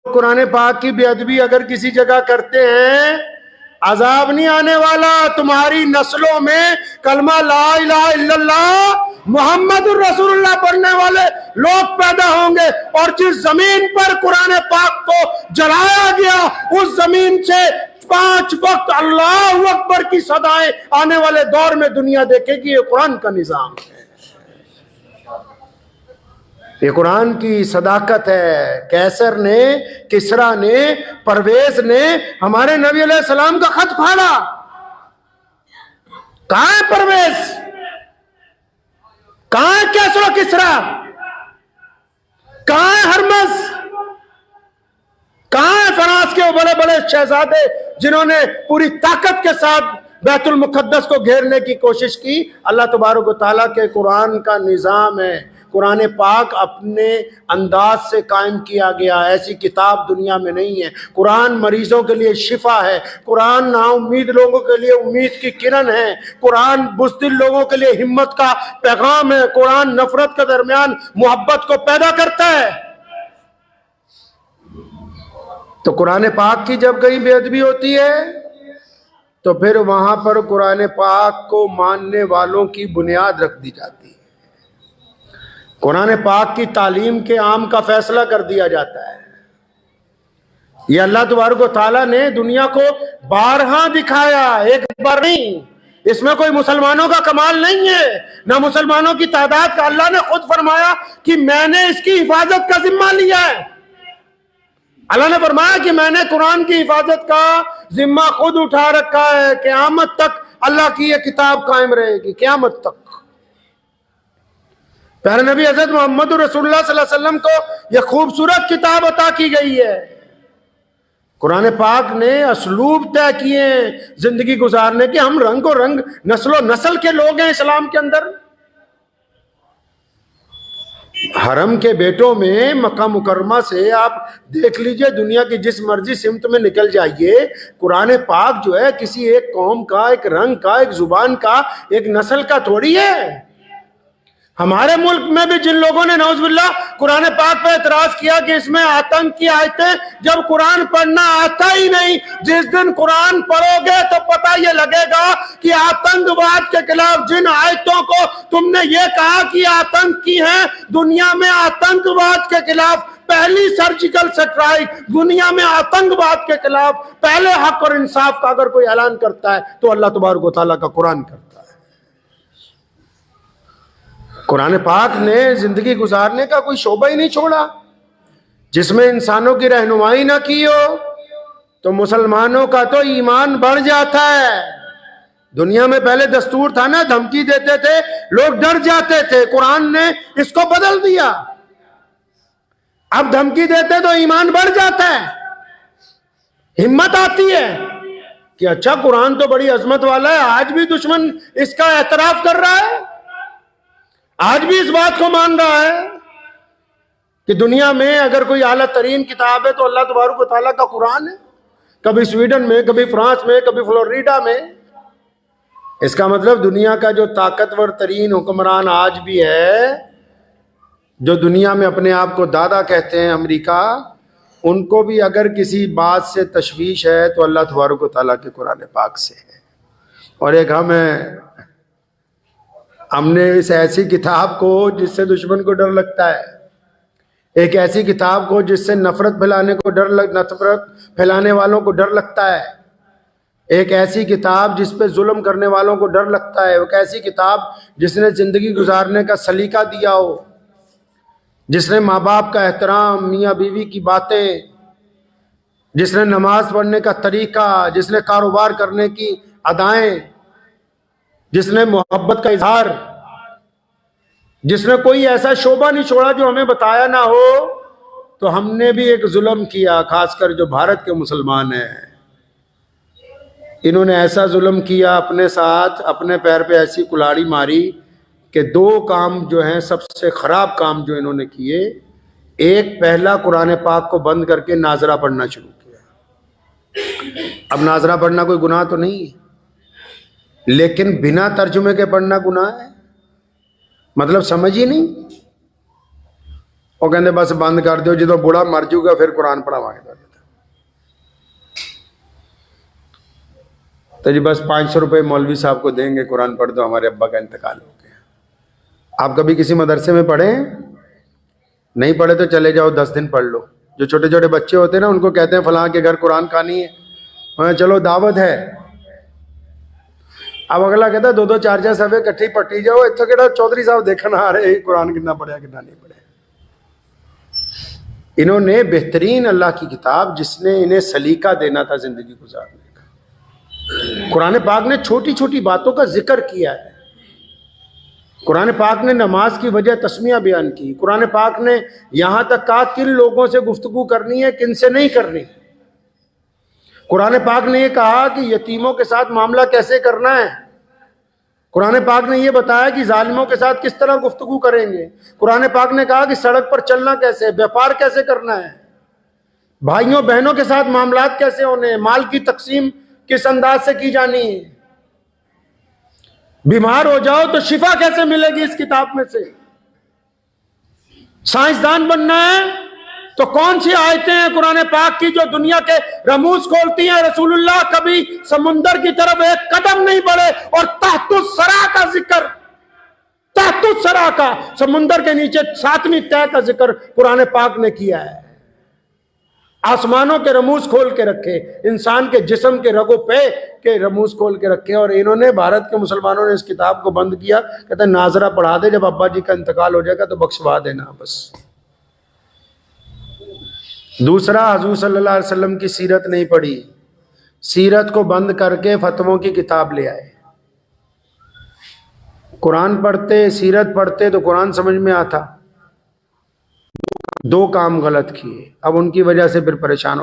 कुरान पाक की बेअदबी अगर किसी जगह करते हैं, अजाब नहीं आने वाला, तुम्हारी नस्लों में कलमा ला इलाहा इल्लल्लाह मुहम्मदुर रसूलुल्लाह पढ़ने वाले लोग पैदा होंगे, और जिस जमीन पर कुरान पाक को जलाया गया उस जमीन से 5 वक्त अल्लाह अकबर की सदाएं आने वाले दौर में दुनिया देखेगी। ये कुरान का निजाम है, ये कुरान की सदाकत है। कैसर ने, किसरा ने, परवेज ने हमारे नबी अलैहिस्सलाम का खत फाड़ा। कहां है परवेज, कहां है कैसर किसरा, कहां है हरमस, कहां है फरास के वो बड़े बड़े शहजादे जिन्होंने पूरी ताकत के साथ बैतुल मुकद्दस को घेरने की कोशिश की। अल्लाह तबारक व तआला के कुरान का निजाम है। कुरान पाक अपने अंदाज से कायम किया गया, ऐसी किताब दुनिया में नहीं है। कुरान मरीजों के लिए शिफा है, कुरान नाउम्मीद लोगों के लिए उम्मीद की किरण है, कुरान बुज़दिल लोगों के लिए हिम्मत का पैगाम है, कुरान नफरत के दरमियान मोहब्बत को पैदा करता है। तो कुरान पाक की जब कहीं बेअदबी होती है तो फिर वहां पर कुरान पाक को मानने वालों की बुनियाद रख दी जाती है। कुरान पाक की तालीम के आम का फैसला कर दिया जाता है। ये अल्लाह तबारक व तआला ने दुनिया को बारहा दिखाया, एक बार नहीं। इसमें कोई मुसलमानों का कमाल नहीं है, ना मुसलमानों की तादाद का। अल्लाह ने खुद फरमाया कि मैंने इसकी हिफाजत का जिम्मा लिया है। अल्लाह ने फरमाया कि मैंने कुरान की हिफाजत का जिम्मा खुद उठा रखा है। क़यामत तक अल्लाह की यह किताब कायम रहेगी, क़यामत तक। प्यारे नबी हज़रत मोहम्मद रसूलुल्लाह सल्लल्लाहु अलैहि वसल्लम को यह खूबसूरत किताब अता की गई है। कुरान पाक ने असलूब तय किए हैं जिंदगी गुजारने के। हम रंगो रंग नस्लो नस्ल के लोग हैं इस्लाम के अंदर। हरम के बेटों में मक्का मुकर्रमा से आप देख लीजिए, दुनिया की जिस मर्जी सिमत में निकल जाइए, कुरान पाक जो है किसी एक कौम का, एक रंग का, एक जुबान का, एक नस्ल का थोड़ी है। हमारे मुल्क में भी जिन लोगों ने नौजुबिल्लाह कुरान पाक पे एतराज किया कि इसमें आतंक की आयतें, जब कुरान पढ़ना आता ही नहीं, जिस दिन कुरान पढ़ोगे तो पता ये लगेगा कि आतंकवाद के खिलाफ जिन आयतों को तुमने ये कहा कि आतंक की है, दुनिया में आतंकवाद के खिलाफ पहली सर्जिकल स्ट्राइक, दुनिया में आतंकवाद के खिलाफ पहले हक और इंसाफ का अगर कोई ऐलान करता है तो अल्लाह तबारक व तआला का कुरान करता है। कुरान पाक ने जिंदगी गुजारने का कोई शोबा ही नहीं छोड़ा जिसमें इंसानों की रहनुमाई ना की हो। तो मुसलमानों का तो ईमान बढ़ जाता है। दुनिया में पहले दस्तूर था ना, धमकी देते थे, लोग डर जाते थे। कुरान ने इसको बदल दिया। अब धमकी देते तो ईमान बढ़ जाता है, हिम्मत आती है कि अच्छा कुरान तो बड़ी अजमत वाला है। आज भी दुश्मन इसका एतराफ कर रहा है, आज भी इस बात को मान रहा है कि दुनिया में अगर कोई आला तरीन किताब है तो अल्लाह तबारक व तआला का कुरान है। कभी स्वीडन में, कभी फ्रांस में, कभी फ्लोरिडा में। इसका मतलब दुनिया का जो ताकतवर तरीन हुक्मरान आज भी है, जो दुनिया में अपने आप को दादा कहते हैं, अमेरिका, उनको भी अगर किसी बात से तशवीश है तो अल्लाह तबारक व तआला के कुरान पाक से है। और एक हमने इस ऐसी किताब को जिससे दुश्मन को डर लगता है, एक ऐसी किताब को जिससे नफरत फैलाने वालों को डर लगता है, एक ऐसी किताब जिस पे जुल्म करने वालों को डर लगता है, एक ऐसी किताब जिसने जिंदगी गुजारने का सलीका दिया हो, जिसने माँ बाप का एहतराम, मियाँ बीवी की बातें, जिसने नमाज पढ़ने का तरीका, जिसने कारोबार करने की अदाएं, जिसने मोहब्बत का इजहार, जिसने कोई ऐसा शोबा नहीं छोड़ा जो हमें बताया ना हो। तो हमने भी एक जुल्म किया, खासकर जो भारत के मुसलमान हैं, इन्होंने ऐसा जुल्म किया अपने साथ, अपने पैर पे ऐसी कुल्हाड़ी मारी कि 2 काम जो हैं सबसे खराब काम जो इन्होंने किए। एक, पहला कुरान पाक को बंद करके नाजरा पढ़ना शुरू किया। अब नाजरा पढ़ना कोई गुनाह तो नहीं है, लेकिन बिना तर्जुमे के पढ़ना गुनाह है, मतलब समझ ही नहीं। वो कहते बस बंद कर दो, जो बुढ़ा मर जूगा फिर कुरान पढ़ावांगे। तो जी बस 500 रुपये मौलवी साहब को देंगे, कुरान पढ़ दो, हमारे अब्बा का इंतकाल हो गया। आप कभी किसी मदरसे में पढ़े? नहीं पढ़े तो चले जाओ, 10 दिन पढ़ लो। जो छोटे छोटे बच्चे होते हैं ना, उनको कहते हैं फलां के घर कुरान कहानी है, हाँ चलो दावत है। अब अगला कहता है 2-2 4-4 सफ़े इकट्ठी पट्टी जाओ, इतना केड़ा चौधरी साहब देखना आ रहे कुरान कितना पढ़िया कितना नहीं पढ़े। इन्होंने बेहतरीन अल्लाह की किताब, जिसने इन्हें सलीका देना था जिंदगी गुजारने का, कुरान पाक ने छोटी छोटी बातों का जिक्र किया है। कुरान पाक ने नमाज की वजह तस्मिया बयान की। कुरान पाक ने यहां तक कहा किन लोगों से गुफ्तगू करनी है, किन से नहीं करनी। कुरान पाक ने यह कहा कि यतीमों के साथ मामला कैसे करना है। कुरान पाक ने यह बताया कि जालिमों के साथ किस तरह गुफ्तगू करेंगे। कुरान पाक ने कहा कि सड़क पर चलना कैसे, व्यापार कैसे करना है, भाइयों बहनों के साथ मामलात कैसे होने हैं, माल की तकसीम किस अंदाज से की जानी है, बीमार हो जाओ तो शिफा कैसे मिलेगी इस किताब में से। साइंसदान बनना है तो कौन सी आयतें हैं कुरान पाक की जो दुनिया के रमूज खोलती हैं। रसूलुल्लाह कभी समुंदर की तरफ एक कदम नहीं बढ़े और तहतुस सरा का जिक्र, तहतुस सरा का, समुंदर के नीचे 7वीं तह का जिक्र कुरान पाक ने किया है। आसमानों के रमूज खोल के रखे, इंसान के जिस्म के रगो पे के रमूज खोल के रखे। और इन्होंने, भारत के मुसलमानों ने इस किताब को बंद किया। कहते नाजरा पढ़ा दे, जब अब्बा जी का इंतकाल हो जाएगा तो बख्शवा देना बस। दूसरा, हुजूर सल्लल्लाहु अलैहि वसल्लम की सीरत नहीं पढ़ी, सीरत को बंद करके फतवों की किताब ले आए। कुरान पढ़ते, सीरत पढ़ते तो कुरान समझ में आता। 2 काम गलत किए, अब उनकी वजह से फिर परेशान हो गए।